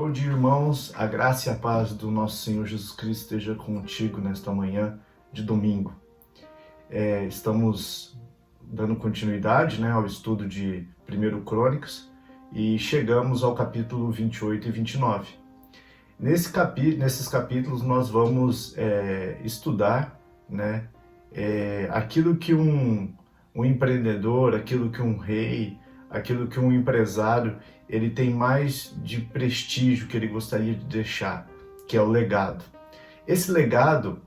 Bom dia, irmãos. A graça e a paz do nosso Senhor Jesus Cristo esteja contigo nesta manhã de domingo. Estamos dando continuidade, ao estudo de 1 Crônicas e chegamos ao capítulo 28 e 29. Nesses capítulos nós vamos estudar aquilo que um empreendedor, aquilo que um rei, aquilo que um empresário, ele tem mais de prestígio que ele gostaria de deixar, que é o legado. Esse legado,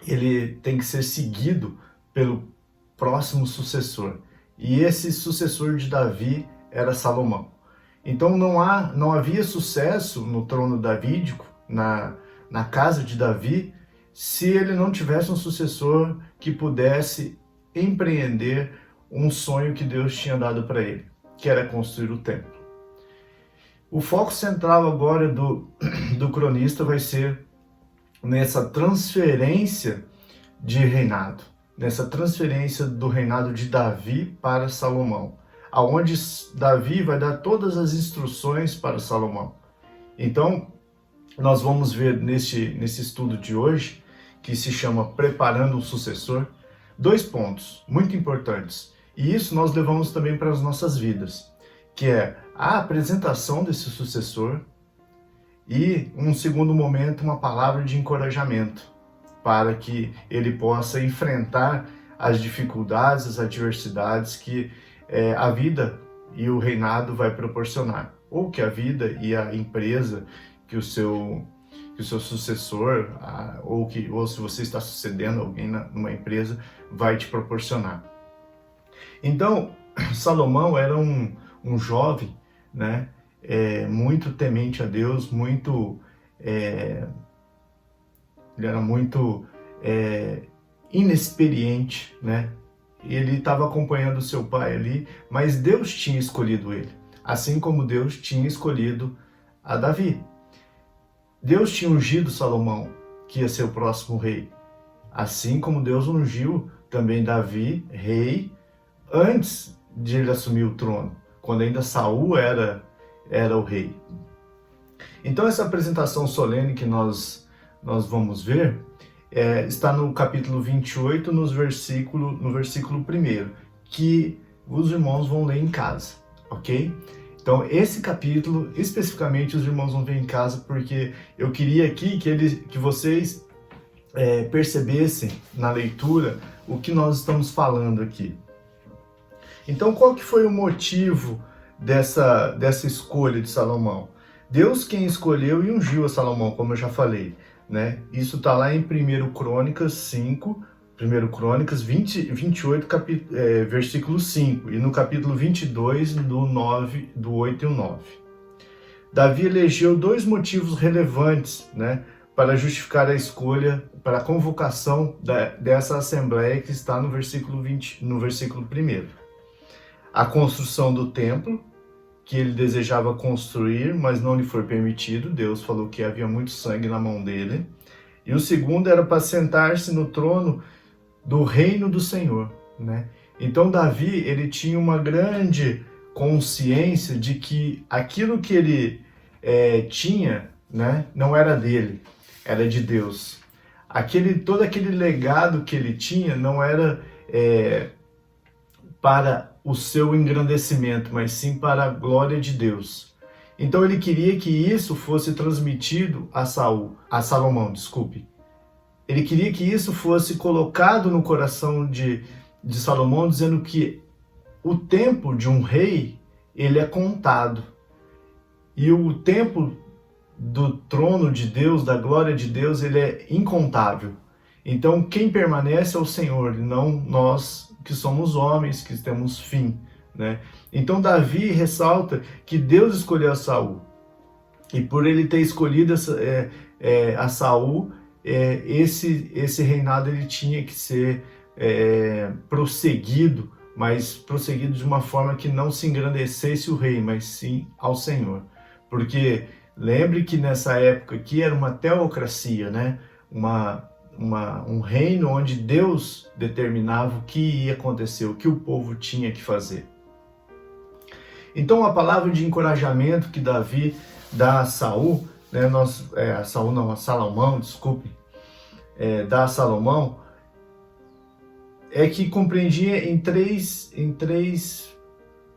ele tem que ser seguido pelo próximo sucessor. E esse sucessor de Davi era Salomão. Então não havia sucesso no trono davídico, na casa de Davi, se ele não tivesse um sucessor que pudesse empreender um sonho que Deus tinha dado para ele, que era construir o templo. O foco central agora do cronista vai ser nessa transferência de reinado, nessa transferência do reinado de Davi para Salomão, aonde Davi vai dar todas as instruções para Salomão. Então, nós vamos ver nesse estudo de hoje, que se chama Preparando o Sucessor, 2 pontos muito importantes. E isso nós levamos também para as nossas vidas, que é a apresentação desse sucessor e, um segundo momento, uma palavra de encorajamento para que ele possa enfrentar as dificuldades, as adversidades que a vida e o reinado vai proporcionar, ou que a vida e a empresa que o seu sucessor, ou se você está sucedendo alguém numa empresa, vai te proporcionar. Então, Salomão era um jovem, muito temente a Deus, ele era muito inexperiente, Ele estava acompanhando seu pai ali, mas Deus tinha escolhido ele, assim como Deus tinha escolhido a Davi. Deus tinha ungido Salomão, que ia ser o próximo rei, assim como Deus ungiu também Davi, rei, antes de ele assumir o trono, quando ainda Saul era o rei. Então essa apresentação solene que nós vamos ver está no capítulo 28, no versículo 1, que os irmãos vão ler em casa, ok? Então esse capítulo, especificamente, os irmãos vão ver em casa, porque eu queria aqui que vocês percebessem na leitura o que nós estamos falando aqui. Então, qual que foi o motivo dessa escolha de Salomão? Deus quem escolheu e ungiu a Salomão, como eu já falei, Isso está lá em 1 Crônicas 5, 1 Crônicas 28, versículo 5, e no capítulo 22, do 8 e o 9. Davi elegeu 2 motivos relevantes, para justificar a escolha, para a convocação dessa assembleia que está no versículo 1. A construção do templo, que ele desejava construir, mas não lhe foi permitido. Deus falou que havia muito sangue na mão dele. E o segundo era para sentar-se no trono do reino do Senhor, Então Davi, ele tinha uma grande consciência de que aquilo que ele tinha, não era dele, era de Deus. Todo aquele legado que ele tinha não era para o seu engrandecimento, mas sim para a glória de Deus. Então ele queria que isso fosse transmitido a Salomão. Ele queria que isso fosse colocado no coração de Salomão, dizendo que o tempo de um rei, ele é contado. E o tempo do trono de Deus, da glória de Deus, ele é incontável. Então quem permanece é o Senhor, e não nós que somos homens, que temos fim, Então Davi ressalta que Deus escolheu a Saul, e por ele ter escolhido a Saul, esse reinado ele tinha que ser prosseguido, mas prosseguido de uma forma que não se engrandecesse o rei, mas sim ao Senhor. Porque lembre que nessa época aqui era uma teocracia, um reino onde Deus determinava o que ia acontecer, o que o povo tinha que fazer. Então a palavra de encorajamento que Davi dá a Saul, né, a Saul não, a Salomão, desculpe, dá a Salomão, é que compreendia em três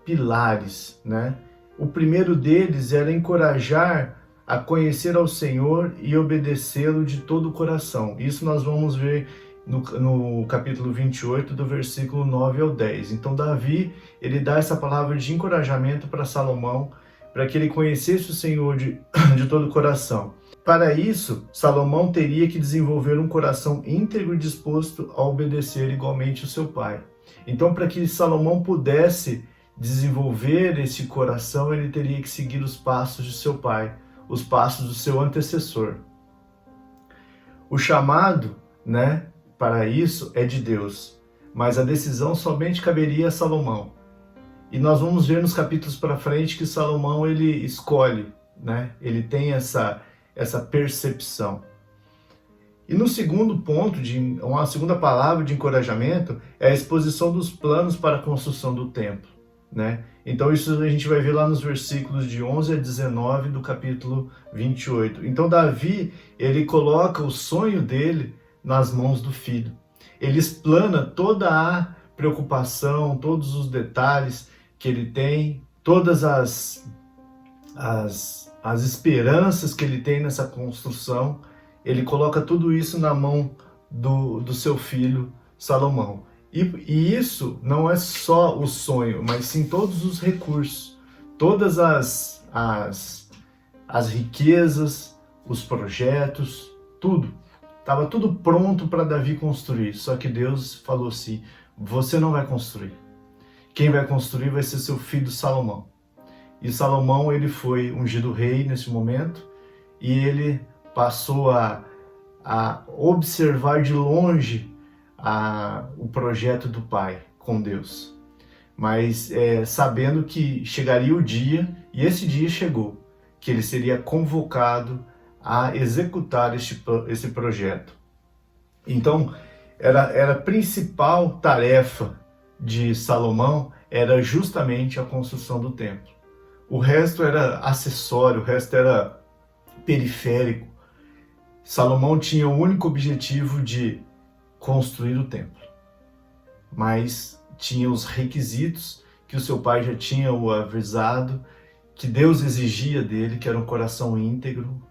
pilares, né? O primeiro deles era encorajar a conhecer ao Senhor e obedecê-lo de todo o coração. Isso nós vamos ver no capítulo 28, do versículo 9 ao 10. Então Davi, ele dá essa palavra de encorajamento para Salomão, para que ele conhecesse o Senhor de todo o coração. Para isso, Salomão teria que desenvolver um coração íntegro e disposto a obedecer igualmente o seu pai. Então, para que Salomão pudesse desenvolver esse coração, ele teria que seguir os passos de seu pai, os passos do seu antecessor. O chamado, né, para isso é de Deus, mas a decisão somente caberia a Salomão. E nós vamos ver nos capítulos para frente que Salomão, ele escolhe, né? Ele tem essa percepção. E no segundo ponto, uma segunda palavra de encorajamento, é a exposição dos planos para a construção do templo, né? Então isso a gente vai ver lá nos versículos de 11 a 19 do capítulo 28. Então Davi, ele coloca o sonho dele nas mãos do filho. Ele explana toda a preocupação, todos os detalhes que ele tem, todas as esperanças que ele tem nessa construção. Ele coloca tudo isso na mão do seu filho Salomão. E isso não é só o sonho, mas sim todos os recursos, todas as riquezas, os projetos, tudo. Estava tudo pronto para Davi construir, só que Deus falou assim: você não vai construir. Quem vai construir vai ser seu filho Salomão. E Salomão, ele foi ungido rei nesse momento, e ele passou a observar de longe o projeto do pai com Deus. Mas sabendo que chegaria o dia, e esse dia chegou, que ele seria convocado a executar esse projeto. Então, era a principal tarefa de Salomão, era justamente a construção do templo. O resto era acessório, o resto era periférico. Salomão tinha o único objetivo de construir o templo, mas tinha os requisitos que o seu pai já tinha o avisado, que Deus exigia dele, que era um coração íntegro.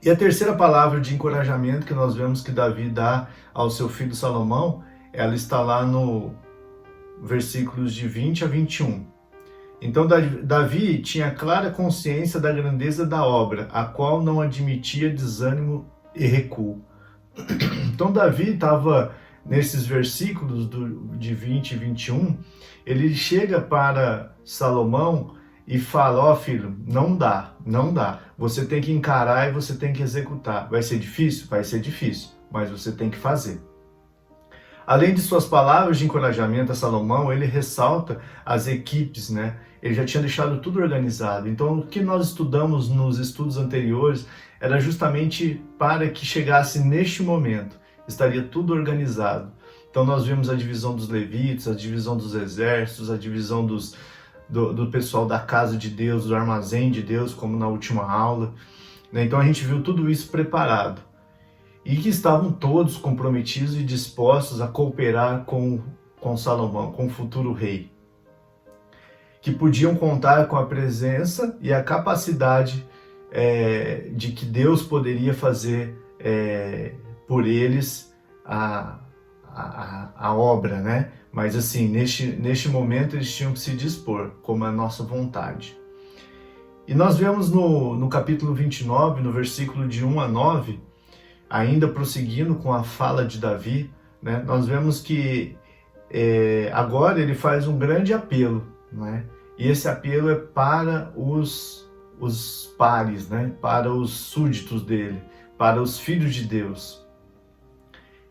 E a terceira palavra de encorajamento que nós vemos que Davi dá ao seu filho Salomão, ela está lá no versículos de 20 a 21. Então Davi tinha clara consciência da grandeza da obra, a qual não admitia desânimo e recuo. Então Davi estava nesses versículos de 20 e 21, ele chega para Salomão e fala: ó filho, não dá, você tem que encarar e você tem que executar. Vai ser difícil? Vai ser difícil, mas você tem que fazer. Além de suas palavras de encorajamento a Salomão, ele ressalta as equipes, né? Ele já tinha deixado tudo organizado. Então, o que nós estudamos nos estudos anteriores era justamente para que chegasse neste momento, estaria tudo organizado. Então, nós vimos a divisão dos levitas, a divisão dos exércitos, a divisão do pessoal da casa de Deus, do armazém de Deus, como na última aula. Então, a gente viu tudo isso preparado. E que estavam todos comprometidos e dispostos a cooperar com Salomão, com o futuro rei. Que podiam contar com a presença e a capacidade de que Deus poderia fazer por eles a obra, né? Mas assim, neste momento eles tinham que se dispor, como a nossa vontade. E nós vemos no capítulo 29, no versículo de 1 a 9, ainda prosseguindo com a fala de Davi, né, nós vemos que agora ele faz um grande apelo, né? E esse apelo é para os pares, né? Para os súditos dele, para os filhos de Deus.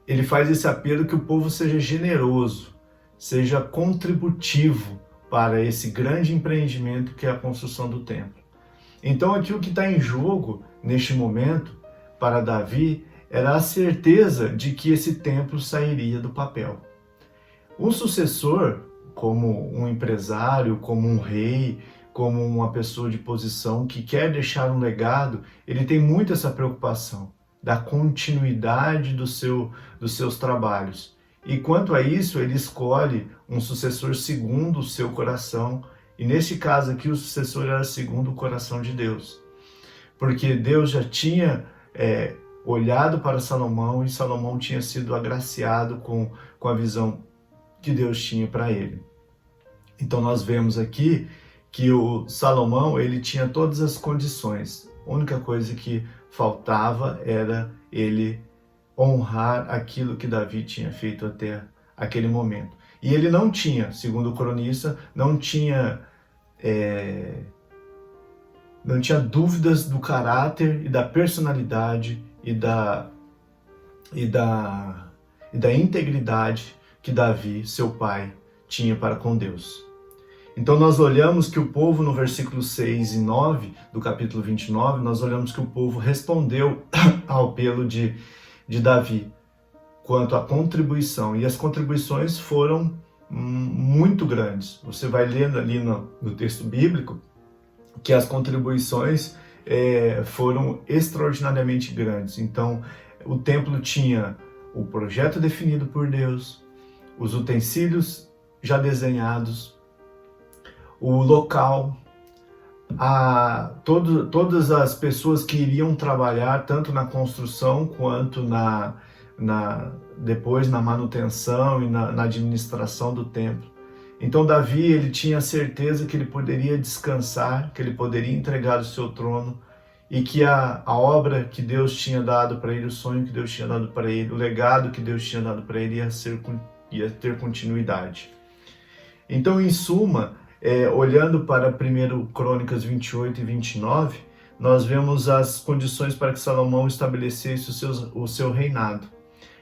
Ele faz esse apelo que o povo seja generoso, seja contributivo para esse grande empreendimento que é a construção do templo. Então aqui o que está em jogo neste momento para Davi era a certeza de que esse templo sairia do papel. Um sucessor, como um empresário, como um rei, como uma pessoa de posição que quer deixar um legado, ele tem muito essa preocupação da continuidade dos seus trabalhos. E quanto a isso, ele escolhe um sucessor segundo o seu coração. E nesse caso aqui, o sucessor era segundo o coração de Deus. Porque Deus já tinha olhado para Salomão, e Salomão tinha sido agraciado com a visão que Deus tinha para ele. Então nós vemos aqui que o Salomão, ele tinha todas as condições. A única coisa que faltava era ele honrar aquilo que Davi tinha feito até aquele momento. E ele não tinha, segundo o cronista, não tinha dúvidas do caráter e da personalidade e da integridade que Davi, seu pai, tinha para com Deus. Então nós olhamos que o povo, no versículo 6 e 9 do capítulo 29, nós olhamos que o povo respondeu ao apelo de Davi quanto à contribuição. E as contribuições foram muito grandes. Você vai lendo ali no texto bíblico que as contribuições foram extraordinariamente grandes. Então o templo tinha o projeto definido por Deus, os utensílios já desenhados, o local, todas as pessoas que iriam trabalhar tanto na construção quanto depois na manutenção e na administração do templo. Então Davi, ele tinha certeza que ele poderia descansar, que ele poderia entregar o seu trono e que a obra que Deus tinha dado para ele, o sonho que Deus tinha dado para ele, o legado que Deus tinha dado para ele ia ter continuidade. Então, em suma, olhando para 1 Crônicas 28 e 29, nós vemos as condições para que Salomão estabelecesse o seu reinado.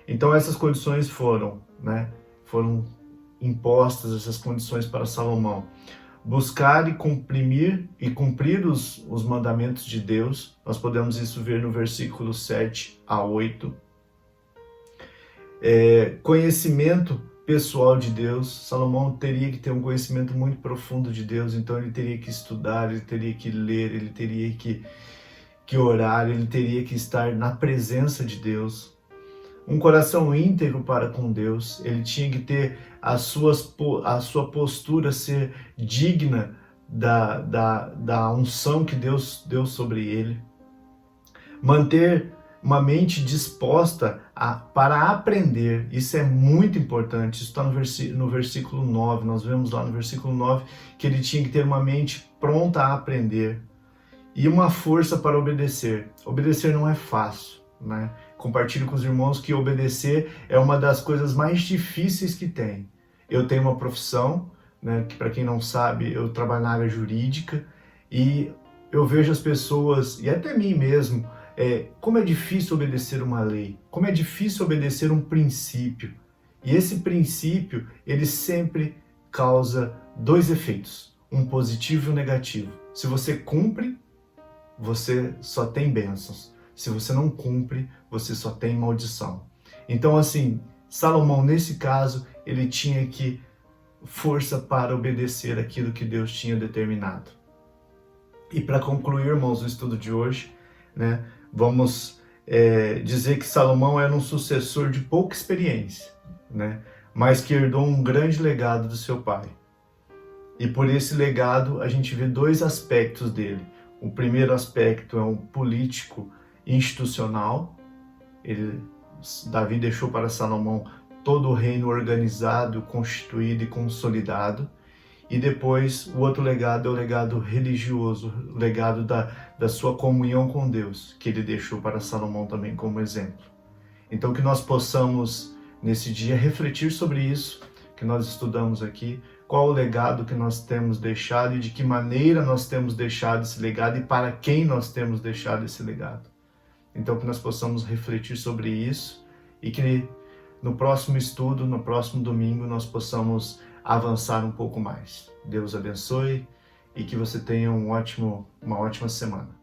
Então essas condições foram impostas, essas condições para Salomão. Buscar e cumprir os mandamentos de Deus. Nós podemos isso ver no versículo 7 a 8. Conhecimento pessoal de Deus. Salomão teria que ter um conhecimento muito profundo de Deus, então ele teria que estudar, ele teria que ler, ele teria que orar, ele teria que estar na presença de Deus. Um coração íntegro para com Deus, ele tinha que ter a sua postura ser digna da unção que Deus deu sobre ele. Manter uma mente disposta para aprender, isso é muito importante, isso está no versículo 9, nós vemos lá no versículo 9 que ele tinha que ter uma mente pronta a aprender e uma força para obedecer. Obedecer não é fácil, né? Compartilho com os irmãos que obedecer é uma das coisas mais difíceis que tem. Eu tenho uma profissão, né, que para quem não sabe, eu trabalho na área jurídica e eu vejo as pessoas, e até mim mesmo, como é difícil obedecer uma lei, como é difícil obedecer um princípio. E esse princípio, ele sempre causa dois efeitos, um positivo e um negativo. Se você cumpre, você só tem bênçãos. Se você não cumpre, você só tem maldição. Então, assim, Salomão, nesse caso, ele tinha que força para obedecer aquilo que Deus tinha determinado. E para concluir, irmãos, o estudo de hoje, né, vamos dizer que Salomão era um sucessor de pouca experiência, né, mas que herdou um grande legado do seu pai. E por esse legado, a gente vê dois aspectos dele. O primeiro aspecto é um político institucional. Davi deixou para Salomão todo o reino organizado, constituído e consolidado. E depois, o outro legado é o legado religioso, o legado da sua comunhão com Deus, que ele deixou para Salomão também como exemplo. Então, que nós possamos, nesse dia, refletir sobre isso que nós estudamos aqui, qual o legado que nós temos deixado e de que maneira nós temos deixado esse legado e para quem nós temos deixado esse legado. Então, que nós possamos refletir sobre isso e que no próximo estudo, no próximo domingo, nós possamos avançar um pouco mais. Deus abençoe e que você tenha uma ótima semana.